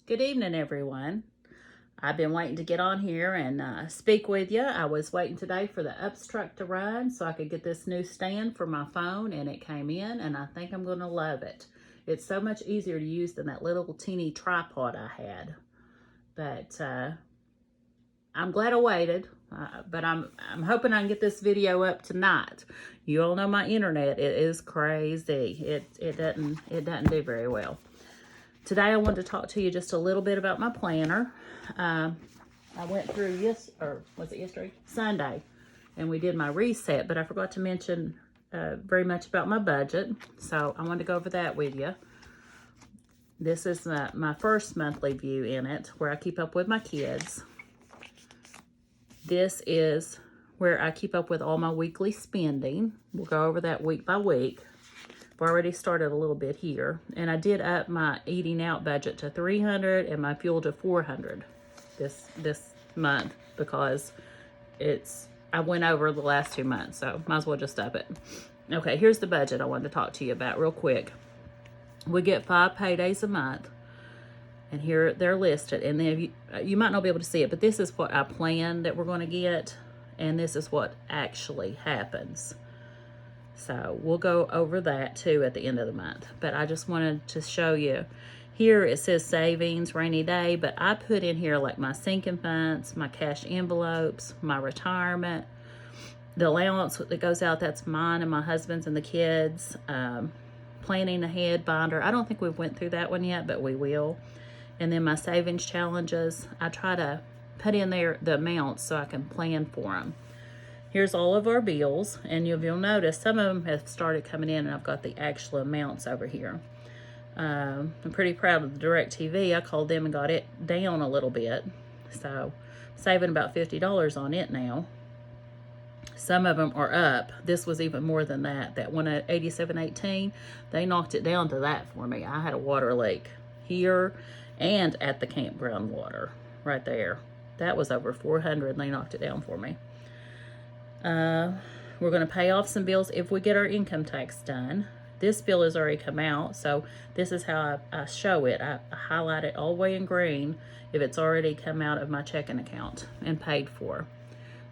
Good evening, everyone. I've been waiting to get on here and speak with you. I was waiting today for the ups truck to run so I could get this new stand for my phone, and it came in, and I think I'm going to love it. It's so much easier to use than that little teeny tripod I had. But I'm glad I waited. But I'm hoping I can get this video up tonight. You all know my internet. It is crazy. It doesn't do very well. Today I wanted to talk to you just a little bit about my planner. I went through was it yesterday? Sunday, and we did my reset, but I forgot to mention very much about my budget. So I wanted to go over that with you. This is my first monthly view in it, where I keep up with my kids. This is where I keep up with all my weekly spending. We'll go over that week by week. I've already started a little bit here, and I did up my eating out budget to $300 and my fuel to $400 this month, because I went over the last 2 months, so might as well just up it. Okay, here's the budget I wanted to talk to you about real quick. We get 5 paydays a month, and here they're listed, and then you might not be able to see it, but this is what I plan that we're going to get, and this is what actually happens. So we'll go over that too at the end of the month. But I just wanted to show you. Here it says savings, rainy day, but I put in here like my sinking funds, my cash envelopes, my retirement, the allowance that goes out, that's mine and my husband's and the kids, planning ahead binder. I don't think we went through that one yet, but we will. And then my savings challenges, I try to put in there the amounts so I can plan for them. Here's all of our bills, and you'll notice some of them have started coming in, and I've got the actual amounts over here. I'm pretty proud of the DirecTV. I called them and got it down a little bit, so saving about $50 on it now. Some of them are up. This was even more than that. That one at $87.18, they knocked it down to that for me. I had a water leak here and at the campground water right there. That was over $400, and they knocked it down for me. We're going to pay off some bills if we get our income tax done. This bill has already come out, so this is how I show it. I highlight it all the way in green if it's already come out of my checking account and paid for.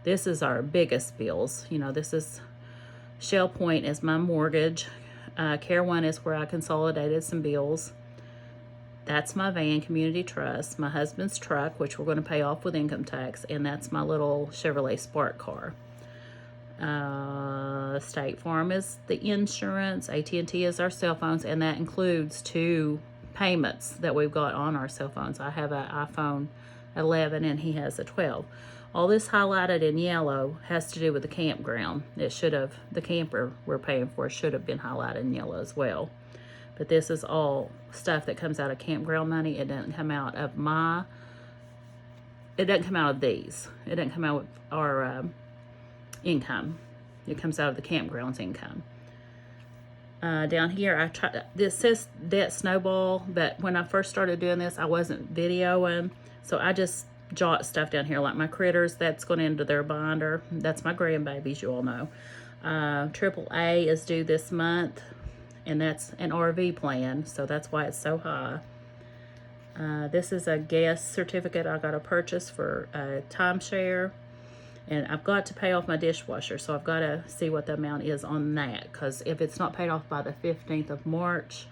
This is our biggest bills. You know, this is Shell Point is my mortgage. Care One is where I consolidated some bills. That's my van, Community Trust, my husband's truck, which we're going to pay off with income tax, and that's my little Chevrolet Spark car. State Farm is the insurance, AT&T is our cell phones, and that includes 2 payments that we've got on our cell phones. I have an iPhone 11 and he has a 12. All this highlighted in yellow has to do with the campground. The camper we're paying for should have been highlighted in yellow as well. But this is all stuff that comes out of campground money. It doesn't come out of these. It doesn't come out of our income. It comes out of the campground's income. Down here, this says debt snowball, but when I first started doing this, I wasn't videoing, so I just jot stuff down here, like my critters, that's going into their binder. That's my grandbabies, you all know. AAA is due this month, and that's an RV plan, so that's why it's so high. This is a guest certificate I got to purchase for a timeshare. And I've got to pay off my dishwasher, so I've got to see what the amount is on that, because if it's not paid off by the 15th of March,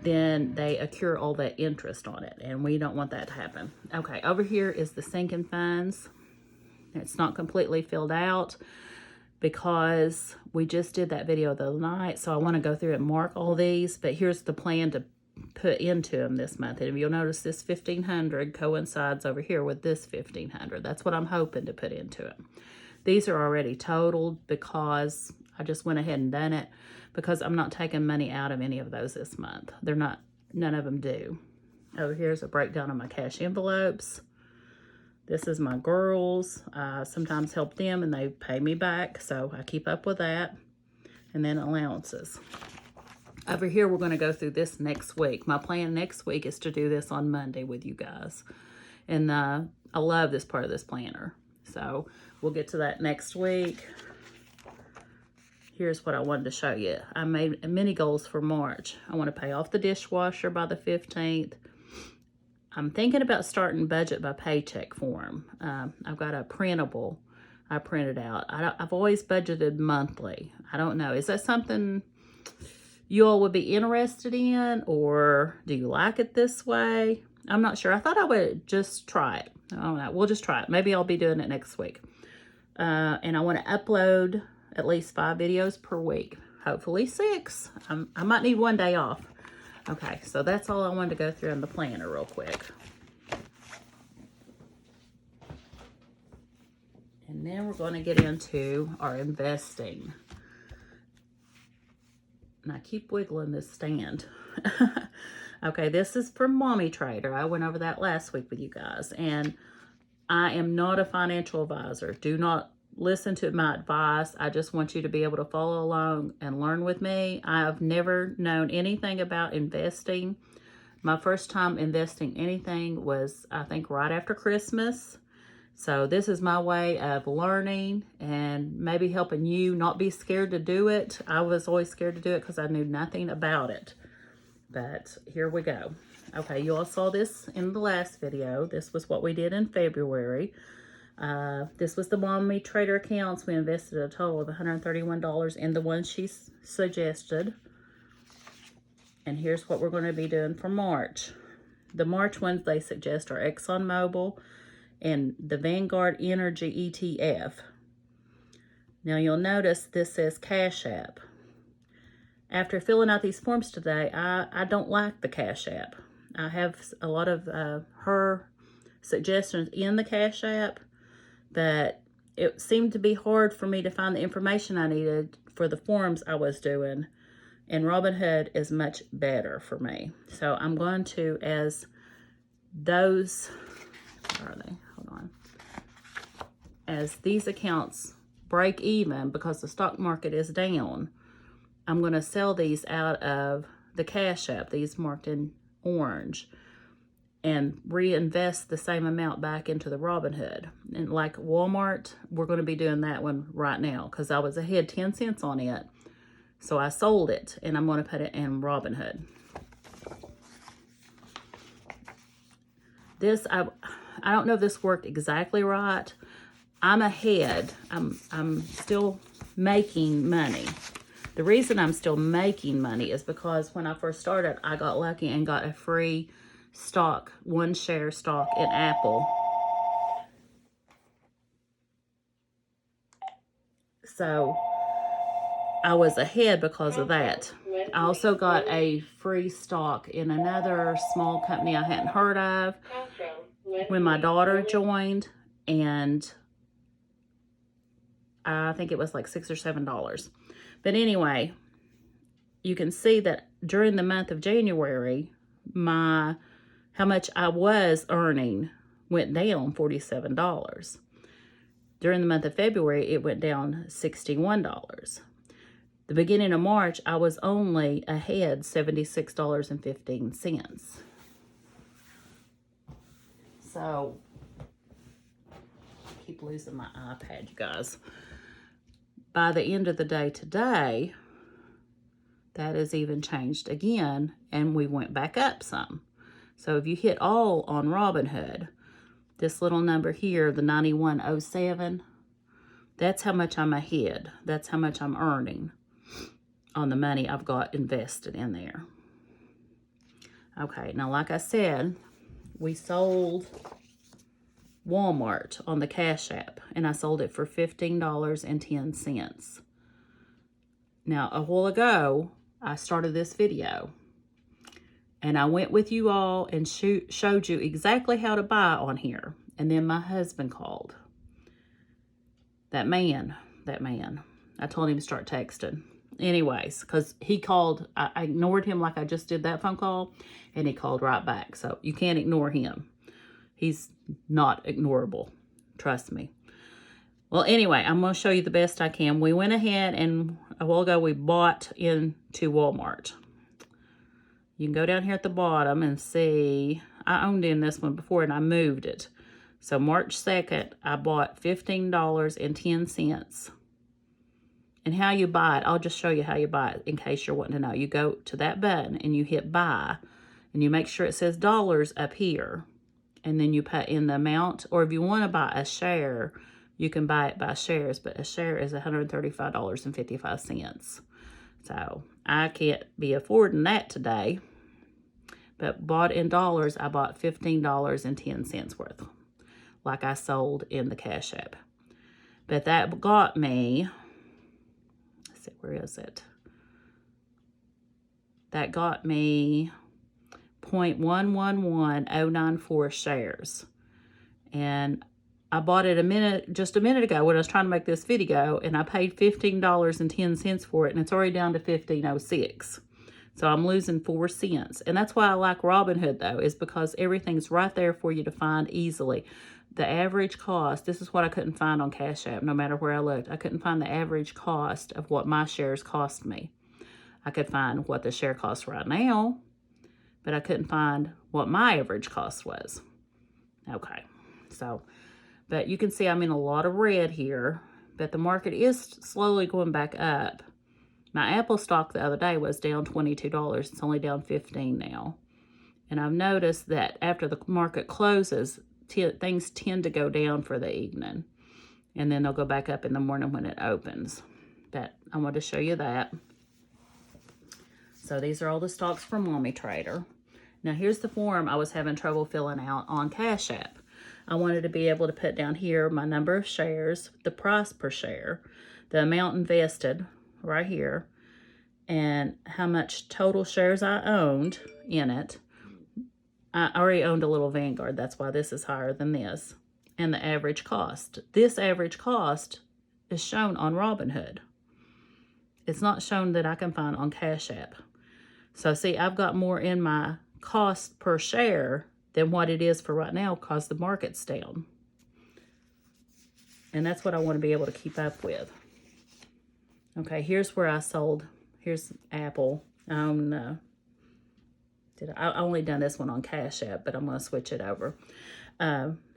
then they accrue all that interest on it, and we don't want that to happen. Okay, over here is the sinking funds. It's not completely filled out because we just did that video the other night, so I want to go through and mark all these, but here's the plan to put into them this month. And you'll notice this $1,500 coincides over here with this $1,500. That's what I'm hoping to put into it. These are already totaled because I just went ahead and done it, because I'm not taking money out of any of those this month. None of them do. Over here's a breakdown of my cash envelopes. This is my girls. I sometimes help them and they pay me back, so I keep up with that. And then allowances. Over here, we're going to go through this next week. My plan next week is to do this on Monday with you guys. And I love this part of this planner. So we'll get to that next week. Here's what I wanted to show you. I made mini goals for March. I want to pay off the dishwasher by the 15th. I'm thinking about starting budget by paycheck form. I've got a printable I printed out. I've always budgeted monthly. I don't know. Is that something you all would be interested in, or do you like it this way? I'm not sure. I thought I would just try it. I don't know. We'll just try it. Maybe I'll be doing it next week. And I want to upload at least 5 videos per week. Hopefully 6. I might need one day off. Okay, so that's all I wanted to go through in the planner real quick. And then we're going to get into our investing. And I keep wiggling this stand. Okay, this is from Mommy Trader. I went over that last week with you guys. And I am not a financial advisor. Do not listen to my advice. I just want you to be able to follow along and learn with me. I've never known anything about investing. My first time investing anything was, I think, right after Christmas. So this is my way of learning and maybe helping you not be scared to do it. I was always scared to do it because I knew nothing about it. But here we go. Okay, you all saw this in the last video. This was what we did in February. This was the Mommy Trader accounts. We invested a total of $131 in the one she suggested. And here's what we're going to be doing for March. The March ones they suggest are ExxonMobil and the Vanguard Energy ETF. Now you'll notice this says Cash App. After filling out these forms today, I don't like the Cash App. I have a lot of her suggestions in the Cash App, but it seemed to be hard for me to find the information I needed for the forms I was doing, and Robinhood is much better for me. So I'm going to, as those, where are they? Hold on. As these accounts break even because the stock market is down, I'm going to sell these out of the Cash App, these marked in orange, and reinvest the same amount back into the Robinhood. And like Walmart, we're going to be doing that one right now because I was ahead 10 cents on it. So I sold it and I'm going to put it in Robinhood. This, I don't know if this worked exactly right. I'm ahead. I'm still making money. The reason I'm still making money is because when I first started, I got lucky and got a free stock, 1 share stock in Apple. So I was ahead because of that. I also got a free stock in another small company I hadn't heard of when my daughter joined, and I think it was like $6 or $7. But anyway, you can see that during the month of January, how much I was earning went down $47. During the month of February, it went down $61. The beginning of March, I was only ahead $76.15. So, I keep losing my iPad, you guys. By the end of the day today, that has even changed again, and we went back up some. So if you hit all on Robinhood, this little number here, the 9107, that's how much I'm ahead. That's how much I'm earning on the money I've got invested in there. Okay, now like I said, we sold Walmart on the Cash App, and I sold it for $15.10. Now, a while ago, I started this video, and I went with you all and showed you exactly how to buy on here. And then my husband called. That man. I told him to start texting. Anyways, because he called, I ignored him like I just did that phone call, and he called right back. So you can't ignore him. He's not ignorable. Trust me. Well, anyway, I'm going to show you the best I can. We went ahead and a while ago we bought into Walmart. You can go down here at the bottom and see. I owned in this one before and I moved it. So March 2nd, I bought $15.10. And how you buy it, I'll just show you how you buy it in case you're wanting to know. You go to that button and you hit buy. And you make sure it says dollars up here. and then you put in the amount, or if you want to buy a share, you can buy it by shares, but a share is $135.55. So I can't be affording that today, but bought in dollars, I bought $15.10 worth, like I sold in the Cash App. But that got me, let's see, where is it? That got me 0.111094 shares. And I bought it just a minute ago when I was trying to make this video, and I paid $15.10 for it, and it's already down to $15.06. So I'm losing 4 cents. And that's why I like Robinhood, though, is because everything's right there for you to find easily. The average cost, this is what I couldn't find on Cash App, no matter where I looked. I couldn't find the average cost of what my shares cost me. I could find what the share costs right now, but I couldn't find what my average cost was. Okay, so, but you can see I'm in a lot of red here, but the market is slowly going back up. My Apple stock the other day was down $22. It's only down 15 now. And I've noticed that after the market closes, things tend to go down for the evening. And then they'll go back up in the morning when it opens. But I want to show you that. So these are all the stocks from Mommy Trader. Now here's the form I was having trouble filling out on Cash App. I wanted to be able to put down here my number of shares, the price per share, the amount invested right here, and how much total shares I owned in it. I already owned a little Vanguard, that's why this is higher than this. And the average cost. This average cost is shown on Robinhood. It's not shown that I can find on Cash App. So see, I've got more in my cost per share than what it is for right now because the market's down. And that's what I want to be able to keep up with. Okay, here's where I sold. Here's Apple. I only done this one on Cash App, but I'm going to switch it over.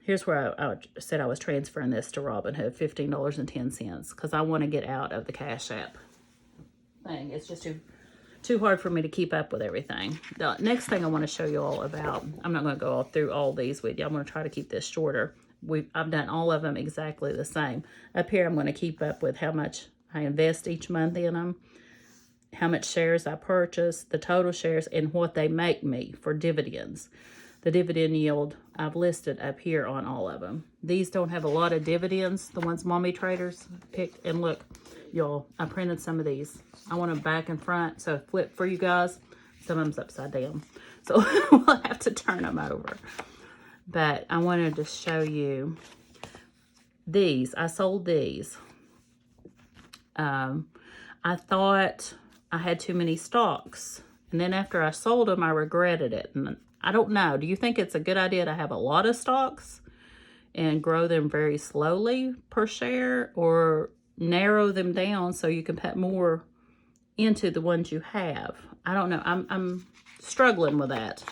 Here's where I said I was transferring this to Robinhood, $15.10, because I want to get out of the Cash App thing. It's just too hard for me to keep up with everything. The next thing I want to show you all about, I'm not going to go through all these with you. I'm going to try to keep this shorter. I've done all of them exactly the same. Up here, I'm going to keep up with how much I invest each month in them, how much shares I purchase, the total shares, and what they make me for dividends. The dividend yield I've listed up here on all of them. These don't have a lot of dividends, the ones Mommy Traders picked. And look, y'all, I printed some of these. I want them back and front, so flip for you guys. Some of them's upside down, so we'll have to turn them over. But I wanted to show you these. I sold these. I thought I had too many stocks, and then after I sold them, I regretted it. And I don't know. Do you think it's a good idea to have a lot of stocks and grow them very slowly per share, or narrow them down so you can put more into the ones you have? I don't know. I'm struggling with that.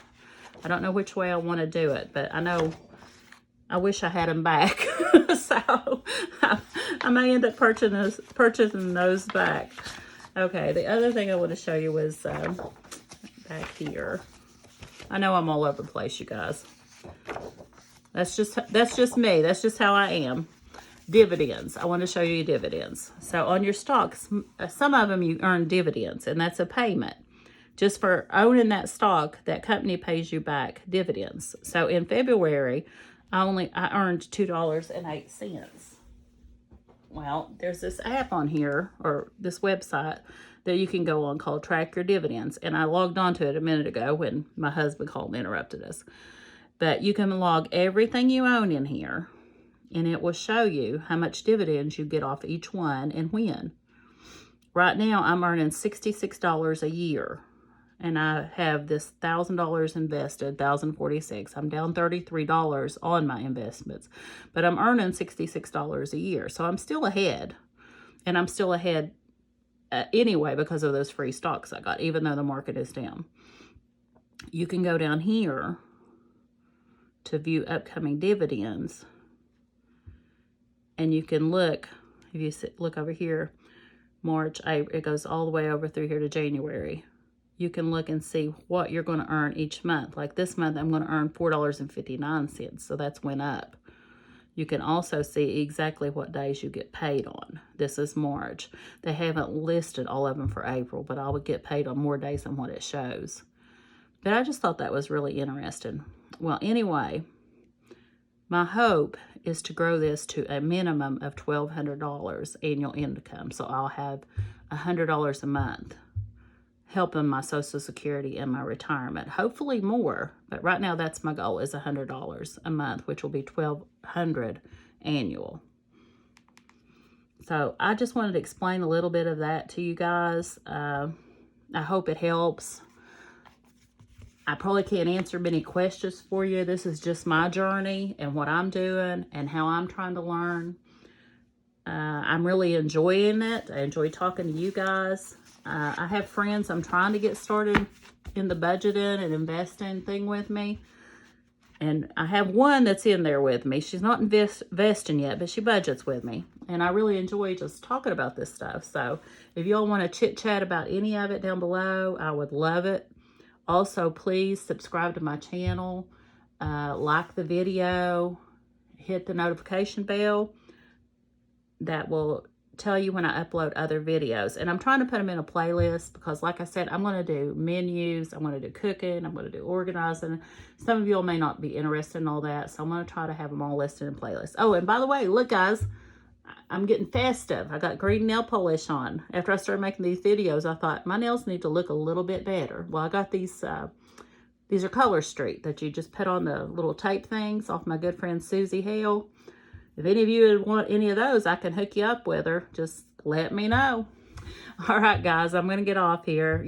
I don't know which way I want to do it, but I know I wish I had them back. So I may end up purchasing those back. Okay, the other thing I want to show you was back here. I know I'm all over the place, you guys. That's just me. That's just how I am. Dividends. I want to show you dividends. So on your stocks, some of them you earn dividends, and that's a payment. Just for owning that stock, that company pays you back dividends. So in February, I earned $2.08. Well, there's this app on here, or this website, that you can go on called Track Your Dividends. And I logged onto it a minute ago when my husband called and interrupted us. But you can log everything you own in here, and it will show you how much dividends you get off each one and when. Right now, I'm earning $66 a year. And I have this $1,000 invested, $1,046. I'm down $33 on my investments, but I'm earning $66 a year. So I'm still ahead, and I'm still ahead anyway because of those free stocks I got, even though the market is down. You can go down here to view upcoming dividends, and you can look, if you look over here, March, April, it goes all the way over through here to January. you can look and see what you're going to earn each month. Like this month, I'm going to earn $4.59, so that's went up. You can also see exactly what days you get paid on. This is March. They haven't listed all of them for April, but I would get paid on more days than what it shows. But I just thought that was really interesting. Well, anyway, my hope is to grow this to a minimum of $1,200 annual income. So I'll have $100 a month helping my Social Security and my retirement. Hopefully more, but right now that's my goal, is $100 a month, which will be $1,200 annual. So I just wanted to explain a little bit of that to you guys. I hope it helps. I probably can't answer many questions for you. This is just my journey and what I'm doing and how I'm trying to learn. I'm really enjoying it. I enjoy talking to you guys. I have friends I'm trying to get started in the budgeting and investing thing with me. And I have one that's in there with me. She's not investing yet, but she budgets with me. And I really enjoy just talking about this stuff. So if y'all want to chit chat about any of it down below, I would love it. Also, please subscribe to my channel, like the video, hit the notification bell. That will tell you when I upload other videos. And I'm trying to put them in a playlist because, like I said, I'm going to do menus, I'm going to do cooking, I'm going to do organizing. Some of y'all may not be interested in all that, so I'm going to try to have them all listed in playlists. Oh, and by the way, look guys, I'm getting festive. I got green nail polish on. After I started making these videos, I thought my nails need to look a little bit better. Well, I got these are Color Street that you just put on the little tape things off my good friend Susie Hale. If any of you would want any of those, I can hook you up with her. Just let me know. All right, guys, I'm going to get off here.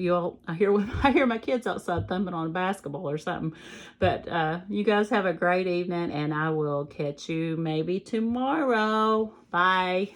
I hear my kids outside thumping on a basketball or something. But you guys have a great evening, and I will catch you maybe tomorrow. Bye.